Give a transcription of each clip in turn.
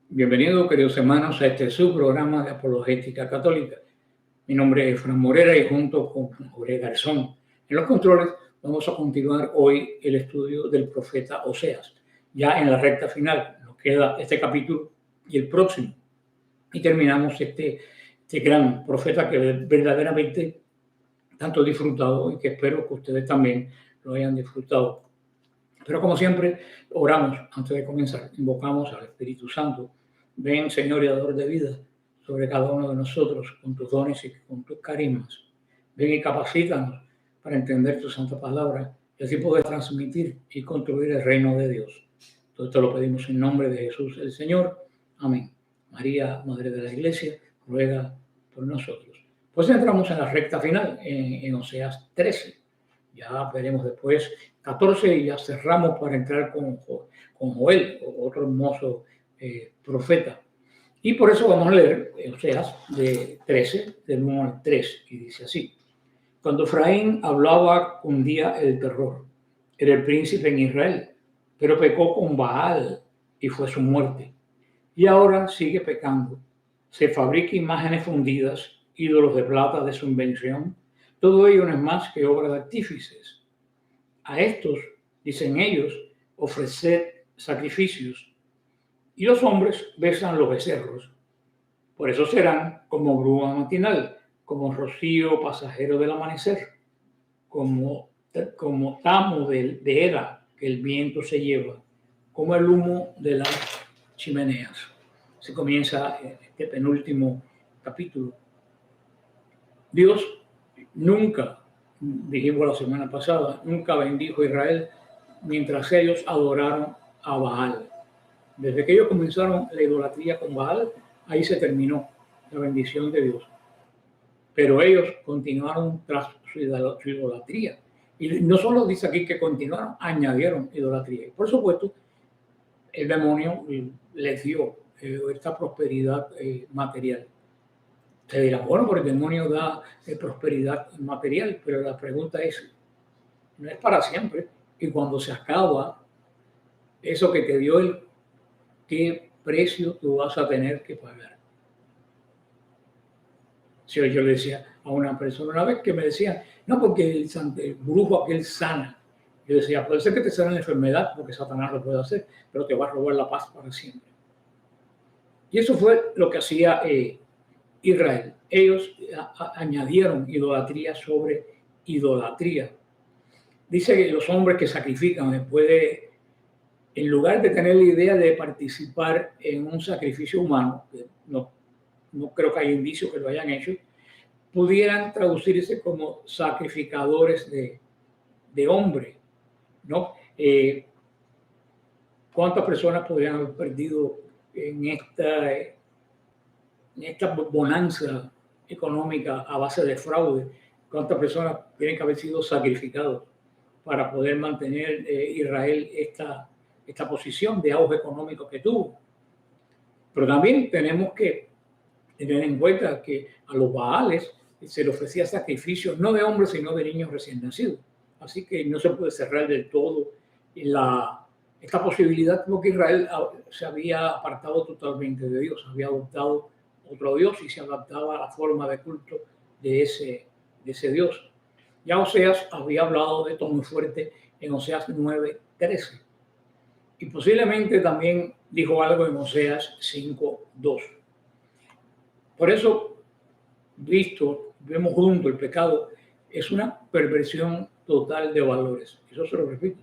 Bienvenidos, queridos hermanos, a este subprograma de Apologética Católica. Mi nombre es Fran Morera y junto con Jorge Garzón en los controles vamos a continuar hoy el estudio del profeta Oseas. Ya en la recta final nos queda este capítulo y el próximo. Y terminamos este gran profeta que verdaderamente tanto he disfrutado y que espero que ustedes también lo hayan disfrutado. Pero como siempre, oramos antes de comenzar, invocamos al Espíritu Santo. Ven, Señor y dador de vida, sobre cada uno de nosotros, con tus dones y con tus carismas. Ven y capacítanos para entender tu santa palabra y así poder transmitir y construir el reino de Dios. Todo esto lo pedimos en nombre de Jesús el Señor. Amén. María, Madre de la Iglesia, ruega por nosotros. Pues entramos en la recta final, en Oseas 13. Ya veremos después 14 y ya cerramos para entrar con Joel, otro hermoso profeta. Y por eso vamos a leer Oseas de 13, del 1 al 3, y dice así. Cuando Efraín hablaba, cundía el terror. Era el príncipe en Israel, pero pecó con Baal y fue su muerte. Y ahora sigue pecando. Se fabrica imágenes fundidas, ídolos de plata de su invención. Todo ello no es más que obra de artífices. A estos, dicen ellos, ofreced sacrificios. Y los hombres besan los becerros. Por eso serán como bruma matinal, como rocío pasajero del amanecer, como tamo de era que el viento se lleva, como el humo de las chimeneas. Se comienza este penúltimo capítulo. Dios nunca, dijimos la semana pasada, nunca bendijo a Israel mientras ellos adoraron a Baal. Desde que ellos comenzaron la idolatría con Baal, ahí se terminó la bendición de Dios. Pero ellos continuaron tras su idolatría. Y no solo dice aquí que continuaron, añadieron idolatría. Y por supuesto, el demonio les dio esta prosperidad material. Se dirá, bueno, pero el demonio da prosperidad material, pero la pregunta es, no es para siempre. Y cuando se acaba eso que te dio él, ¿qué precio tú vas a tener que pagar? Si yo le decía a una persona una vez que me decía, no, porque el brujo aquel sana. Yo decía, puede ser que te sana la enfermedad, porque Satanás lo puede hacer, pero te va a robar la paz para siempre. Y eso fue lo que hacía Israel. Ellos añadieron idolatría sobre idolatría. Dice que los hombres que sacrifican después de, en lugar de tener la idea de participar en un sacrificio humano, que no creo que haya indicios que lo hayan hecho, pudieran traducirse como sacrificadores de hombre, ¿no? ¿Cuántas personas podrían haber perdido en esta bonanza económica a base de fraude? ¿Cuántas personas tienen que haber sido sacrificadas para poder mantener Israel esta posición de auge económico que tuvo? Pero también tenemos que tener en cuenta que a los Baales se le ofrecía sacrificios no de hombres sino de niños recién nacidos. Así que no se puede cerrar del todo esta posibilidad, porque Israel se había apartado totalmente de Dios, había adoptado otro Dios y se adaptaba a la forma de culto de ese Dios. Ya Oseas había hablado de esto muy fuerte en Oseas 9:13 y posiblemente también dijo algo en Oseas 5:2. Por eso, vemos junto el pecado es una perversión total de valores. Eso se lo repito.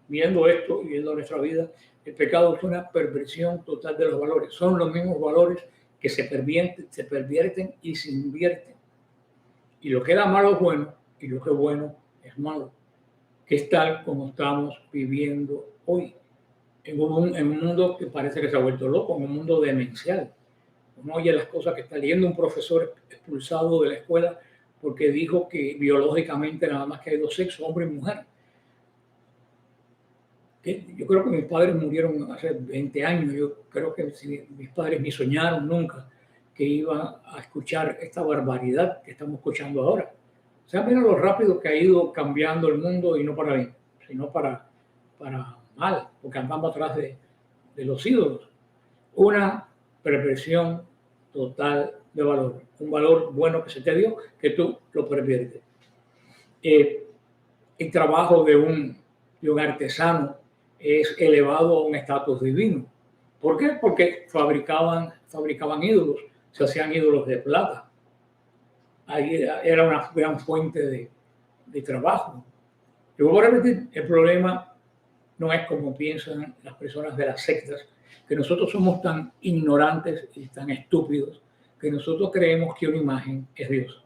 Viendo esto y viendo nuestra vida, el pecado es una perversión total de los valores. Son los mismos valores que se pervierten y se invierten. Y lo que era malo es bueno y lo que es bueno es malo. Que es tal como estamos viviendo hoy. En un mundo que parece que se ha vuelto loco, en un mundo demencial. Uno oye las cosas que está leyendo un profesor expulsado de la escuela porque dijo que biológicamente nada más que hay dos sexos, hombre y mujer. Yo creo que mis padres murieron hace 20 años. Yo creo que mis padres ni soñaron nunca que iban a escuchar esta barbaridad que estamos escuchando ahora. O sea, mira lo rápido que ha ido cambiando el mundo, y no para bien, sino para mal, porque andamos atrás de los ídolos. una perversión total de valor, un valor bueno que se te dio, que tú lo perviertes. El trabajo de un artesano es elevado a un estatus divino. ¿Por qué? Porque fabricaban ídolos, se hacían ídolos de plata. Ahí era una gran fuente de trabajo. Y vuelvo a repetir, el problema no es como piensan las personas de las sectas, que nosotros somos tan ignorantes y tan estúpidos que nosotros creemos que una imagen es Dios.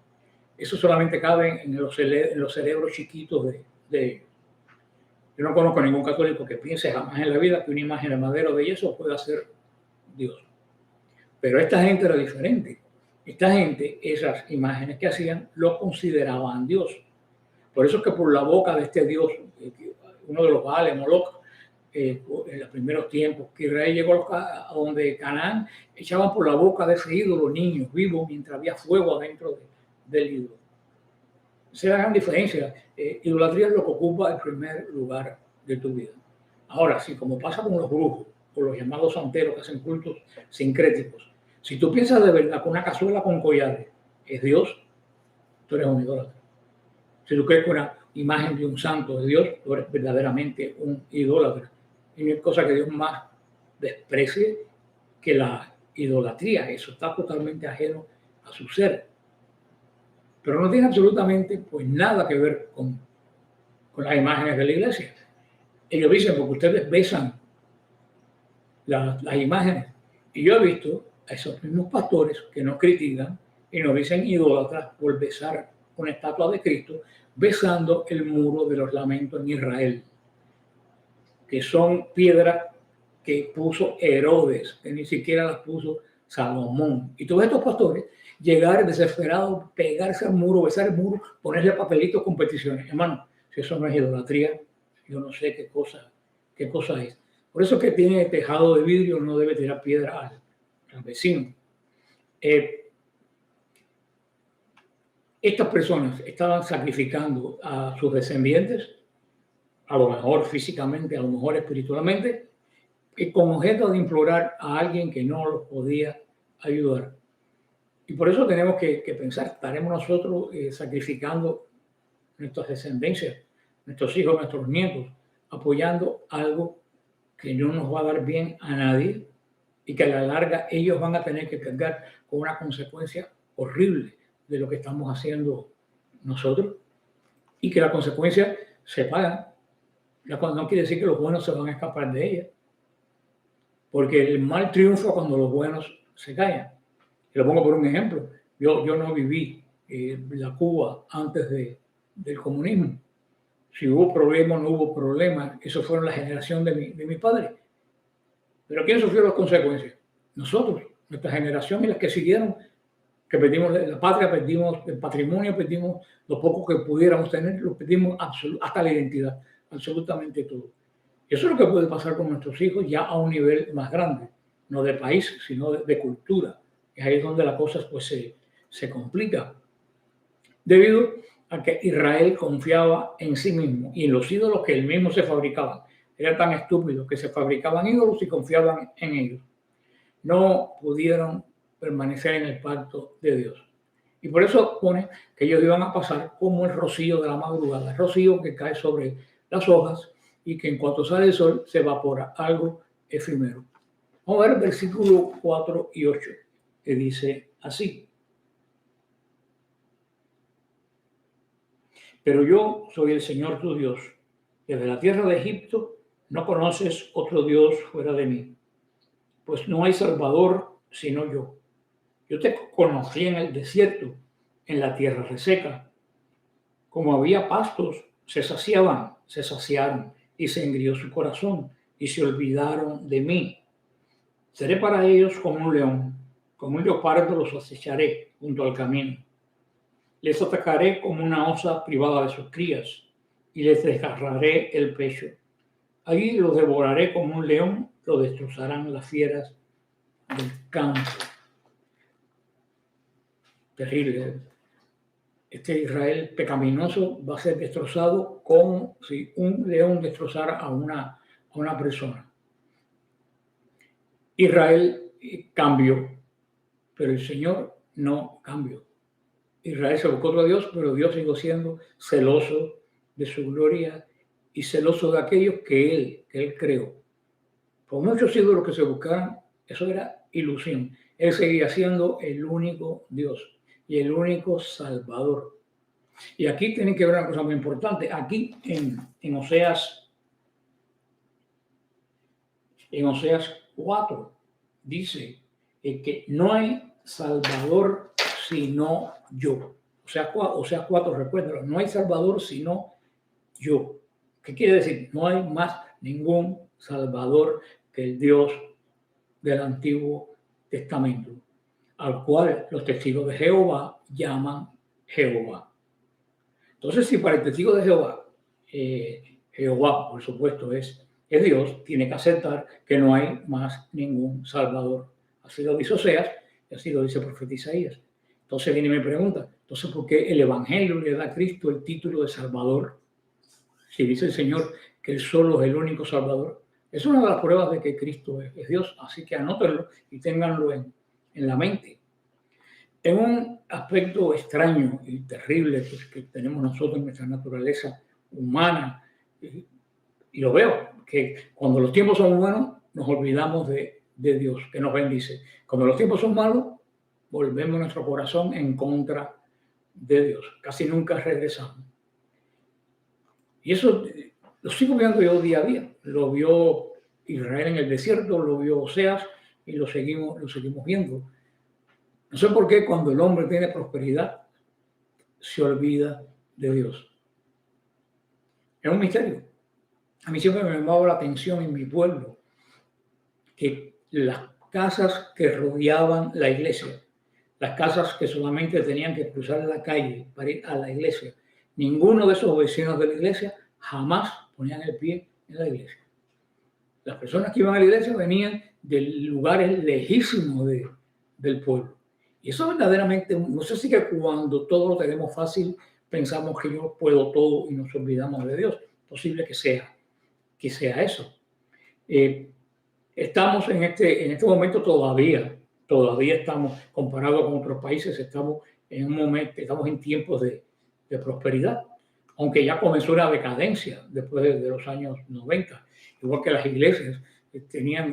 Eso solamente cabe en los cerebros chiquitos de ellos. Yo no conozco a ningún católico que piense jamás en la vida que una imagen de madera o de yeso pueda ser Dios. Pero esta gente era diferente. Esta gente, esas imágenes que hacían, lo consideraban Dios. Por eso es que por la boca de este Dios, uno de los Baales, Moloch, en los primeros tiempos, que Israel llegó a donde Canaán, echaban por la boca de ese ídolo niños vivos mientras había fuego adentro del ídolo. Esa es la gran diferencia. Idolatría es lo que ocupa el primer lugar de tu vida. Ahora, si como pasa con los brujos, o los llamados santeros que hacen cultos sincréticos, si tú piensas de verdad que una cazuela con collares es Dios, tú eres un idólatra. Si tú crees que una imagen de un santo es Dios, tú eres verdaderamente un idólatra. Y no hay cosa que Dios más desprecie que la idolatría. Eso está totalmente ajeno a su ser. Pero no tiene absolutamente pues nada que ver con las imágenes de la iglesia. Ellos dicen, porque ustedes besan las imágenes. Y yo he visto a esos mismos pastores que nos critican y nos dicen idólatras por besar una estatua de Cristo, besando el muro de los lamentos en Israel, que son piedras que puso Herodes, que ni siquiera las puso Salomón. Y todos estos pastores llegar desesperados, pegarse al muro, besar el muro, ponerle papelitos con peticiones. Hermano, si eso no es idolatría, yo no sé qué cosa es. Por eso es que tiene tejado de vidrio, no debe tirar piedra al vecino. Estas personas estaban sacrificando a sus descendientes, a lo mejor físicamente, a lo mejor espiritualmente, y con objeto de implorar a alguien que no los podía ayudar. Y por eso tenemos que pensar, ¿estaremos nosotros sacrificando nuestras descendencias, nuestros hijos, nuestros nietos, apoyando algo que no nos va a dar bien a nadie y que a la larga ellos van a tener que cargar con una consecuencia horrible de lo que estamos haciendo nosotros, y que la consecuencia se paga? No quiere decir que los buenos se van a escapar de ella, porque el mal triunfa cuando los buenos se callan. Y lo pongo por un ejemplo. Yo no viví la Cuba antes del comunismo. Si hubo problemas o no hubo problemas, eso fueron la generación de mi padre. Pero ¿quién sufrió las consecuencias? Nosotros, nuestra generación y las que siguieron, que perdimos la patria, perdimos el patrimonio, perdimos lo poco que pudiéramos tener, lo perdimos hasta la identidad, absolutamente todo. Eso es lo que puede pasar con nuestros hijos ya a un nivel más grande, no de país, sino de cultura. Y ahí es donde la cosa pues, se complica. Debido a que Israel confiaba en sí mismo y en los ídolos que él mismo se fabricaba. Era tan estúpido que se fabricaban ídolos y confiaban en ellos. No pudieron permanecer en el pacto de Dios. Y por eso pone que ellos iban a pasar como el rocío de la madrugada, el rocío que cae sobre las hojas y que en cuanto sale el sol se evapora, algo efímero. Vamos a ver el versículo 4 y 8, que dice así. Pero yo soy el Señor tu Dios. Desde la tierra de Egipto no conoces otro Dios fuera de mí. Pues no hay Salvador sino yo. Yo te conocí en el desierto, en la tierra reseca. Como había pastos, se saciaron, y se engrió su corazón, y se olvidaron de mí. Seré para ellos como un león, como un leopardo los acecharé junto al camino. Les atacaré como una osa privada de sus crías, y les desgarraré el pecho. Allí los devoraré como un león, lo destrozarán las fieras del campo. Terrible. Este Israel pecaminoso va a ser destrozado como si un león destrozara a una persona. Israel cambió, pero el Señor no cambió. Israel se buscó otro Dios, pero Dios siguió siendo celoso de su gloria y celoso de aquellos que Él creó. Por muchos ídolos que se buscaran, eso era ilusión. Él seguía siendo el único Dios y el único Salvador. Y aquí tienen que ver una cosa muy importante. Aquí en Oseas 4 dice que no hay Salvador sino yo. O sea 4, recuérdalo, no hay Salvador sino yo. ¿Qué quiere decir? No hay más ningún Salvador que el Dios del Antiguo Testamento, al cual los testigos de Jehová llaman Jehová. Entonces, si para el testigo de Jehová, Jehová, por supuesto, es Dios, tiene que aceptar que no hay más ningún Salvador. Así lo dice Oseas y así lo dice el profeta Isaías. Entonces viene y me pregunta, entonces, ¿por qué el Evangelio le da a Cristo el título de Salvador? Si dice el Señor que Él solo es el único Salvador. Es una de las pruebas de que Cristo es Dios, así que anótenlo y ténganlo en la mente. En un aspecto extraño y terrible que tenemos nosotros en nuestra naturaleza humana, y lo veo, que cuando los tiempos son buenos, nos olvidamos de Dios, que nos bendice. Cuando los tiempos son malos, volvemos nuestro corazón en contra de Dios. Casi nunca regresamos. Y eso lo sigo viendo yo día a día. Lo vio Israel en el desierto, lo vio Oseas y lo seguimos viendo. No sé por qué cuando el hombre tiene prosperidad se olvida de Dios. Es un misterio. A mí siempre me llamaba la atención en mi pueblo que las casas que rodeaban la iglesia, las casas que solamente tenían que cruzar la calle para ir a la iglesia, ninguno de esos vecinos de la iglesia jamás ponían el pie en la iglesia. Las personas que iban a la iglesia venían de lugares lejísimos del pueblo. Y eso verdaderamente, no sé si que cuando todo lo tenemos fácil, pensamos que yo puedo todo y nos olvidamos de Dios. Posible que sea eso. Estamos en este momento todavía estamos, comparado con otros países, estamos en tiempos de prosperidad, aunque ya comenzó una decadencia después de los años 90, igual que las iglesias. Yo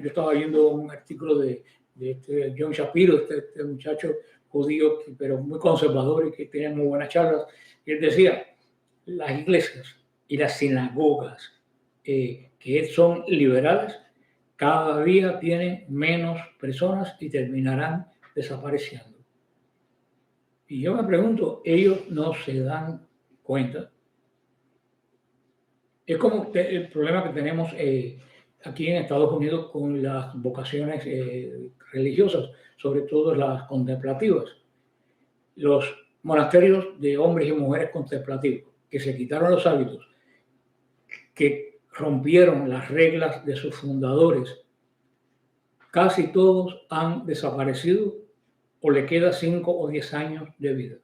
estaba viendo un artículo de John Shapiro, este muchacho judío, pero muy conservador y que tenía muy buenas charlas, y él decía, las iglesias y las sinagogas que son liberales, cada día tienen menos personas y terminarán desapareciendo. Y yo me pregunto, ellos no se dan cuenta. Es como el problema que tenemos aquí en Estados Unidos con las vocaciones religiosas, sobre todo las contemplativas. Los monasterios de hombres y mujeres contemplativos, que se quitaron los hábitos, que rompieron las reglas de sus fundadores, casi todos han desaparecido o le queda 5 o 10 años de vida.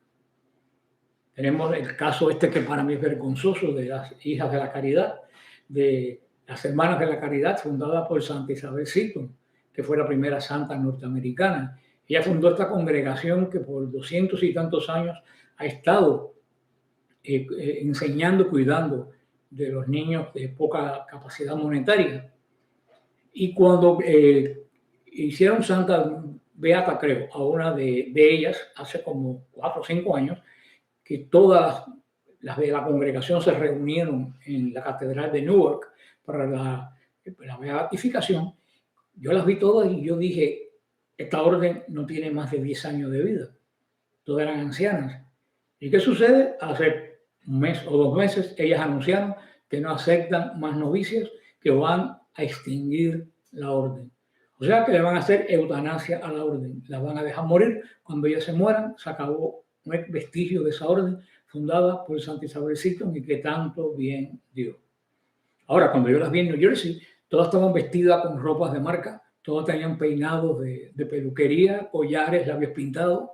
Tenemos el caso que para mí es vergonzoso, de las hijas de la caridad, de las hermanas de la caridad, fundada por Santa Isabel Seton, que fue la primera santa norteamericana. Ella fundó esta congregación que por 200 y tantos años ha estado enseñando, cuidando de los niños de poca capacidad monetaria. Y cuando hicieron Santa Beata, creo, a una de ellas, hace como 4 o 5 años, que todas las de la congregación se reunieron en la Catedral de Newark para la beatificación, yo las vi todas y yo dije, esta orden no tiene más de 10 años de vida. Todas eran ancianas. ¿Y qué sucede? Hace un mes o 2 meses ellas anunciaron que no aceptan más novicias, que van a extinguir la orden. O sea que le van a hacer eutanasia a la orden. La van a dejar morir. Cuando ellas se mueran, se acabó un vestigio de esa orden fundada por Santa Isabel Seton y que tanto bien dio. Ahora, cuando yo las vi en New Jersey, todas estaban vestidas con ropas de marca, todas tenían peinados de peluquería, collares, labios pintados.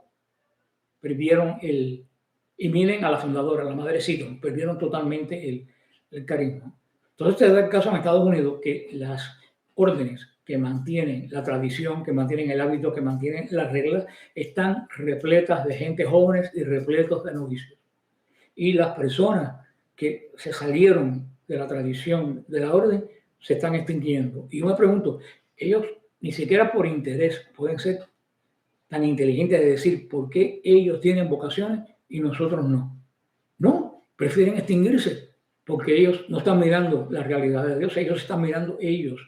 Perdieron y miren a la fundadora, la madre Seton, perdieron totalmente el carisma. Entonces, te da el caso en Estados Unidos que las órdenes que mantienen la tradición, que mantienen el hábito, que mantienen las reglas, están repletas de gente jóvenes y repletos de novicios. Y las personas que se salieron de la tradición de la orden se están extinguiendo. Y yo me pregunto, ellos ni siquiera por interés pueden ser tan inteligentes de decir por qué ellos tienen vocaciones y nosotros no. No, prefieren extinguirse porque ellos no están mirando la realidad de Dios, ellos están mirando ellos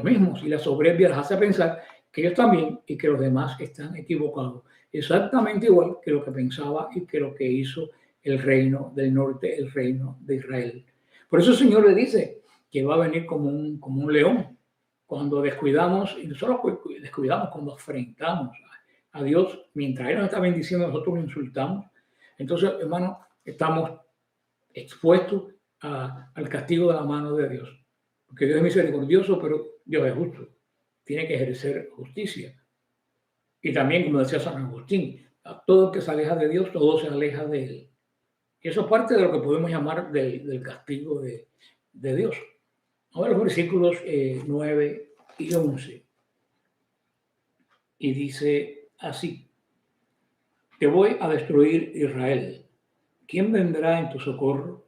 mismos, y la soberbia les hace pensar que ellos también y que los demás están equivocados. Exactamente igual que lo que pensaba y que lo que hizo el reino del norte, el reino de Israel. Por eso el Señor le dice que va a venir como un león. Cuando descuidamos, y nosotros descuidamos cuando afrentamos a Dios, mientras Él nos está bendiciendo, nosotros lo insultamos. Entonces, hermano, estamos expuestos al castigo de la mano de Dios. Porque Dios es misericordioso, pero Dios es justo. Tiene que ejercer justicia. Y también, como decía San Agustín, a todo el que se aleja de Dios, todo se aleja de Él. Y eso es parte de lo que podemos llamar del castigo de Dios. Ahora los versículos 9 y 11. Y dice así: te voy a destruir, Israel. ¿Quién vendrá en tu socorro?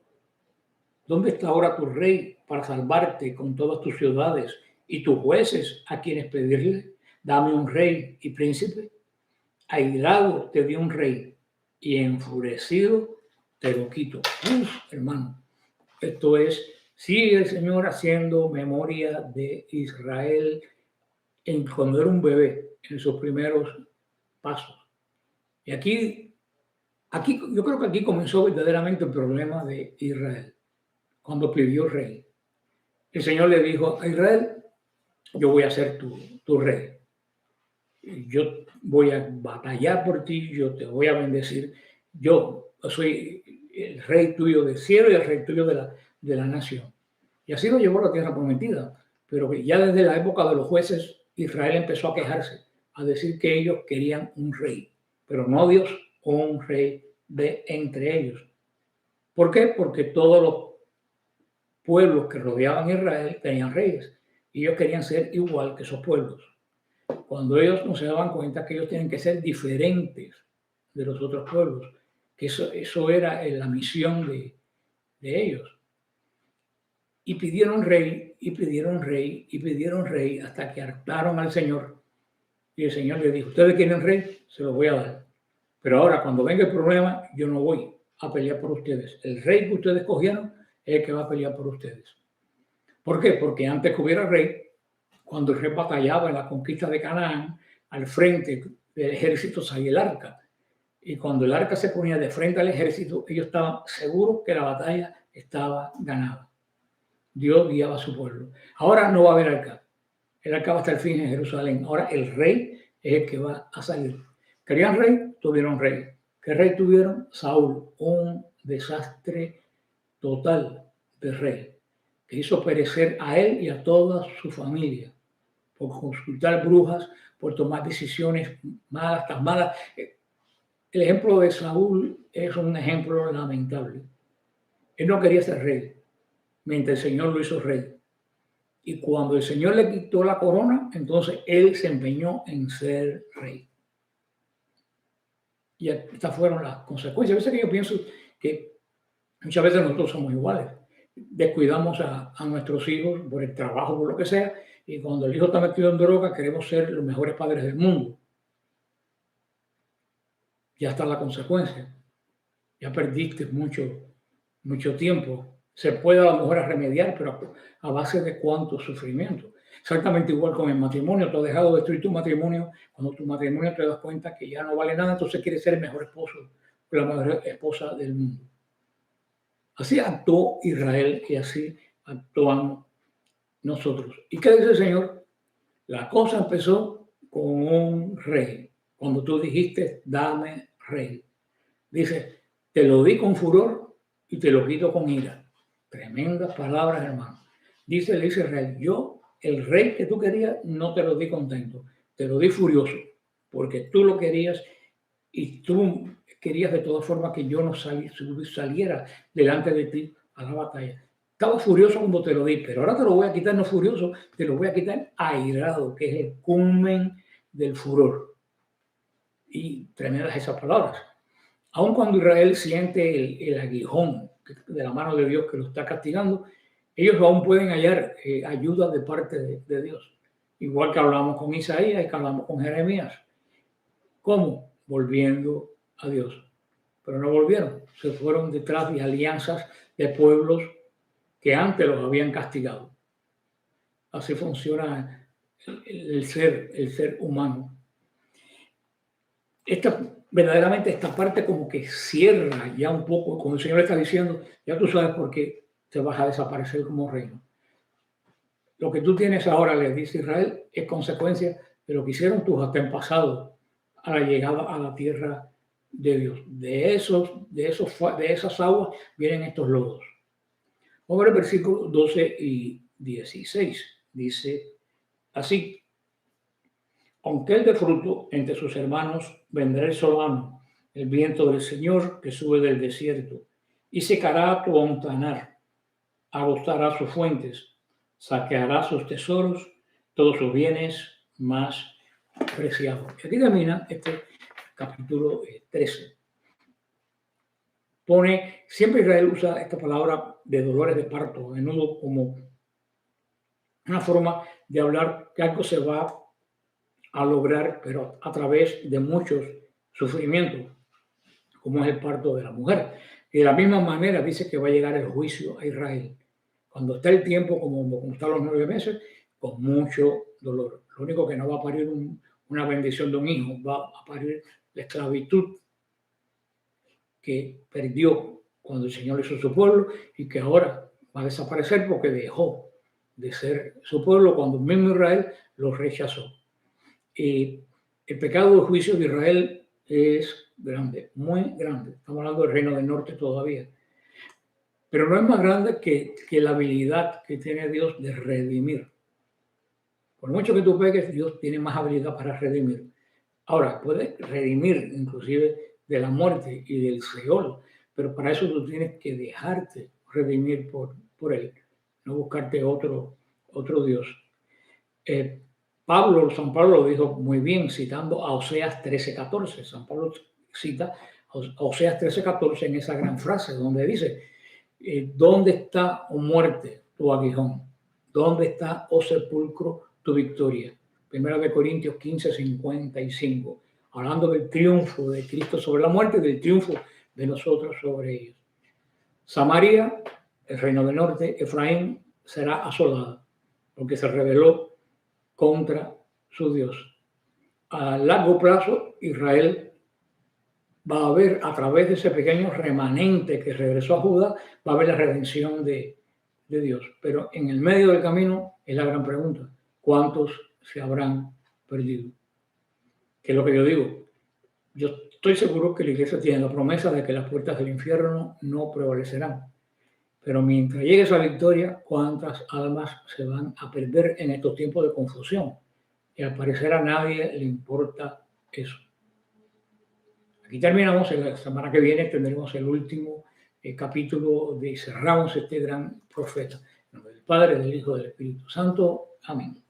¿Dónde está ahora tu rey para salvarte con todas tus ciudades y tus jueces a quienes pedirle? Dame un rey y príncipe. Airado te dio un rey y enfurecido te lo quito. Hermano, esto es, sigue el Señor haciendo memoria de Israel cuando era un bebé, en sus primeros pasos. Y aquí yo creo que aquí comenzó verdaderamente el problema de Israel, cuando pidió rey. El Señor le dijo a Israel: yo voy a ser tu rey. Yo voy a batallar por ti, yo te voy a bendecir. Yo soy el rey tuyo del cielo y el rey tuyo de la nación. Y así lo llevó a la tierra prometida. Pero ya desde la época de los jueces, Israel empezó a quejarse, a decir que ellos querían un rey, pero no Dios, un rey de entre ellos. ¿Por qué? Porque todos los pueblos que rodeaban a Israel tenían reyes y ellos querían ser igual que esos pueblos. Cuando ellos no se daban cuenta que ellos tienen que ser diferentes de los otros pueblos, que eso era la misión de ellos. Y pidieron rey, y pidieron rey, y pidieron rey, hasta que hartaron al Señor. Y el Señor les dijo: ustedes quieren rey, se los voy a dar. Pero ahora, cuando venga el problema, yo no voy a pelear por ustedes. El rey que ustedes cogieron es el que va a pelear por ustedes. ¿Por qué? Porque antes que hubiera rey, cuando el rey batallaba en la conquista de Canaán, al frente del ejército salía el arca. Y cuando el arca se ponía de frente al ejército, ellos estaban seguros que la batalla estaba ganada. Dios guiaba a su pueblo. Ahora no va a haber arca. El arca va hasta el fin en Jerusalén. Ahora el rey es el que va a salir. ¿Querían rey? Tuvieron rey. ¿Qué rey tuvieron? Saúl. Un desastre total de rey, que hizo perecer a él y a toda su familia por consultar brujas, por tomar decisiones malas, tan malas. El ejemplo de Saúl es un ejemplo lamentable. Él no quería ser rey, mientras el Señor lo hizo rey. Y cuando el Señor le quitó la corona, entonces él se empeñó en ser rey. Y estas fueron las consecuencias. A veces que yo pienso que muchas veces nosotros somos iguales. Descuidamos a nuestros hijos por el trabajo, por lo que sea, y cuando el hijo está metido en droga, queremos ser los mejores padres del mundo. Ya está la consecuencia. Ya perdiste mucho tiempo. Se puede a lo mejor remediar, pero a base de cuánto sufrimiento. Exactamente igual con el matrimonio. Tú has dejado de destruir tu matrimonio. Cuando tu matrimonio te das cuenta que ya no vale nada, entonces quieres ser el mejor esposo, la mejor esposa del mundo. Así actuó Israel y así actuamos nosotros. ¿Y qué dice el Señor? La cosa empezó con un rey. Cuando tú dijiste: dame rey. Dice: te lo di con furor y te lo quito con ira. Tremendas palabras, hermano. Dice Israel: yo, el rey que tú querías, no te lo di contento. Te lo di furioso, porque tú lo querías y tú querías de todas formas que yo no saliera delante de ti a la batalla. estaba furioso cuando te lo di, pero ahora te lo voy a quitar no furioso, te lo voy a quitar airado, que es el culmen del furor. Y tremendas esas palabras. Aun cuando Israel siente el aguijón de la mano de Dios que lo está castigando, ellos aún pueden hallar ayuda de parte de Dios. Igual que hablamos con Isaías y que hablamos con Jeremías. ¿Cómo? Volviendo a Dios. Pero no volvieron. Se fueron detrás de alianzas de pueblos que antes los habían castigado. Así funciona el ser humano. Verdaderamente esta parte como que cierra ya un poco, como el Señor está diciendo, ya tú sabes por qué te vas a desaparecer como reino. Lo que tú tienes ahora, le dice Israel, es consecuencia de lo que hicieron tus antepasados a la llegada a la tierra de Dios. De esas aguas vienen estos lodos. Vamos a ver el versículo 12 y 16. Dice así: aunque él dé fruto entre sus hermanos, vendrá el solano, el viento del Señor que sube del desierto, y secará tu hontanar, agostará sus fuentes, saqueará sus tesoros, todos sus bienes más preciados. Y aquí termina este capítulo 13. Siempre Israel usa esta palabra de dolores de parto, a menudo como una forma de hablar que algo se va a lograr, pero a través de muchos sufrimientos, como es el parto de la mujer. Y de la misma manera dice que va a llegar el juicio a Israel. Cuando está el tiempo, como están los 9 meses, con mucho dolor. Lo único que no va a parir una bendición de un hijo, va a parir la esclavitud que perdió cuando el Señor hizo su pueblo y que ahora va a desaparecer porque dejó de ser su pueblo cuando el mismo Israel lo rechazó. Y el pecado del juicio de Israel es grande, muy grande. Estamos hablando del reino del norte todavía. Pero no es más grande que la habilidad que tiene Dios de redimir. Por mucho que tú peques, Dios tiene más habilidad para redimir. Ahora, puede redimir inclusive de la muerte y del Seol, pero para eso tú tienes que dejarte redimir por Él, no buscarte otro Dios. San Pablo lo dijo muy bien citando a Oseas 13:14. San Pablo cita a Oseas 13:14 en esa gran frase donde dice: ¿dónde está, oh muerte, tu aguijón? ¿Dónde está, oh sepulcro, tu victoria? Primera de Corintios 15:55, hablando del triunfo de Cristo sobre la muerte y del triunfo de nosotros sobre ellos. Samaria, el reino del norte, Efraín, será asolada porque se rebeló contra su Dios. A largo plazo, Israel va a ver, a través de ese pequeño remanente que regresó a Judá, va a ver la redención de Dios. Pero en el medio del camino es la gran pregunta: ¿cuántos se habrán perdido? Que es lo que yo digo. Yo estoy seguro que la iglesia tiene la promesa de que las puertas del infierno no prevalecerán. Pero mientras llegue esa victoria, ¿cuántas almas se van a perder en estos tiempos de confusión? Y al parecer a nadie le importa eso. Aquí terminamos. La semana que viene tendremos el último capítulo y cerramos este gran profeta. En nombre del Padre, del Hijo y del Espíritu Santo. Amén.